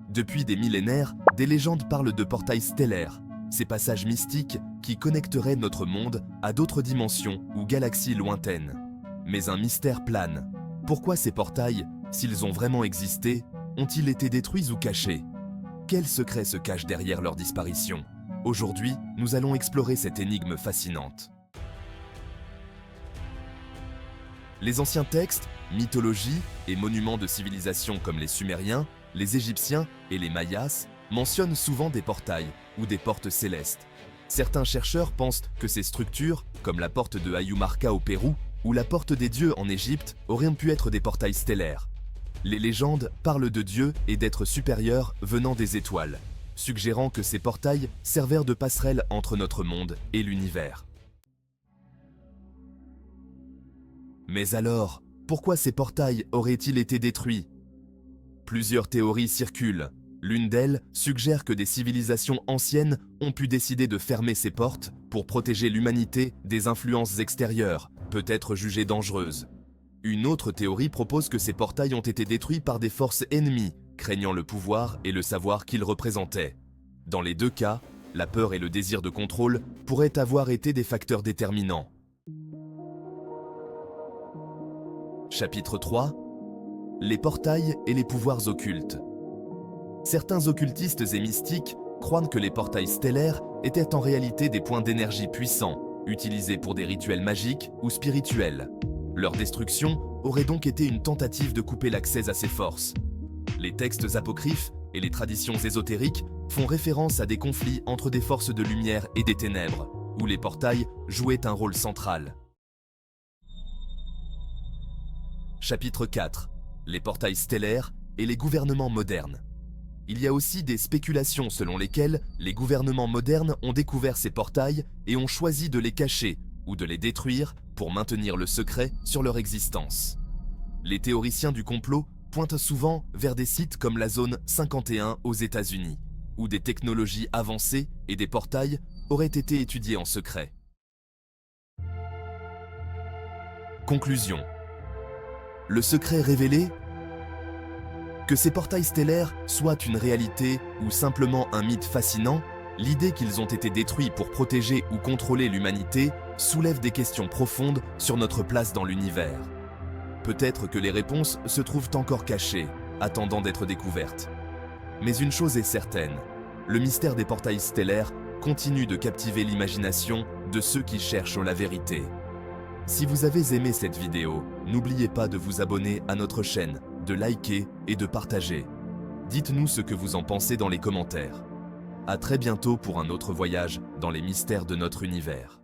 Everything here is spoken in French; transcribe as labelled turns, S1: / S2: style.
S1: Depuis des millénaires, des légendes parlent de portails stellaires, ces passages mystiques qui connecteraient notre monde à d'autres dimensions ou galaxies lointaines. Mais un mystère plane. Pourquoi ces portails, s'ils ont vraiment existé, ont-ils été détruits ou cachés? Quel secret se cache derrière leur disparition? Aujourd'hui, nous allons explorer cette énigme fascinante. Les anciens textes, mythologies et monuments de civilisation comme les Sumériens, les Égyptiens et les Mayas mentionnent souvent des portails ou des portes célestes. Certains chercheurs pensent que ces structures, comme la porte de Ayumarca au Pérou ou la porte des dieux en Égypte, auraient pu être des portails stellaires. Les légendes parlent de dieux et d'êtres supérieurs venant des étoiles, suggérant que ces portails servèrent de passerelle entre notre monde et l'univers. Mais alors, pourquoi ces portails auraient-ils été détruits? Plusieurs théories circulent. L'une d'elles suggère que des civilisations anciennes ont pu décider de fermer ces portes pour protéger l'humanité des influences extérieures, peut-être jugées dangereuses. Une autre théorie propose que ces portails ont été détruits par des forces ennemies, craignant le pouvoir et le savoir qu'ils représentaient. Dans les deux cas, la peur et le désir de contrôle pourraient avoir été des facteurs déterminants. Chapitre 3. Les portails et les pouvoirs occultes. Certains occultistes et mystiques croient que les portails stellaires étaient en réalité des points d'énergie puissants, utilisés pour des rituels magiques ou spirituels. Leur destruction aurait donc été une tentative de couper l'accès à ces forces. Les textes apocryphes et les traditions ésotériques font référence à des conflits entre des forces de lumière et des ténèbres, où les portails jouaient un rôle central. Chapitre 4. Les portails stellaires et les gouvernements modernes. Il y a aussi des spéculations selon lesquelles les gouvernements modernes ont découvert ces portails et ont choisi de les cacher ou de les détruire pour maintenir le secret sur leur existence. Les théoriciens du complot pointent souvent vers des sites comme la zone 51 aux États-Unis, où des technologies avancées et des portails auraient été étudiés en secret. Conclusion. Le secret révélé? Que ces portails stellaires soient une réalité ou simplement un mythe fascinant, l'idée qu'ils ont été détruits pour protéger ou contrôler l'humanité soulève des questions profondes sur notre place dans l'univers. Peut-être que les réponses se trouvent encore cachées, attendant d'être découvertes. Mais une chose est certaine, le mystère des portails stellaires continue de captiver l'imagination de ceux qui cherchent la vérité. Si vous avez aimé cette vidéo, n'oubliez pas de vous abonner à notre chaîne, de liker et de partager. Dites-nous ce que vous en pensez dans les commentaires. À très bientôt pour un autre voyage dans les mystères de notre univers.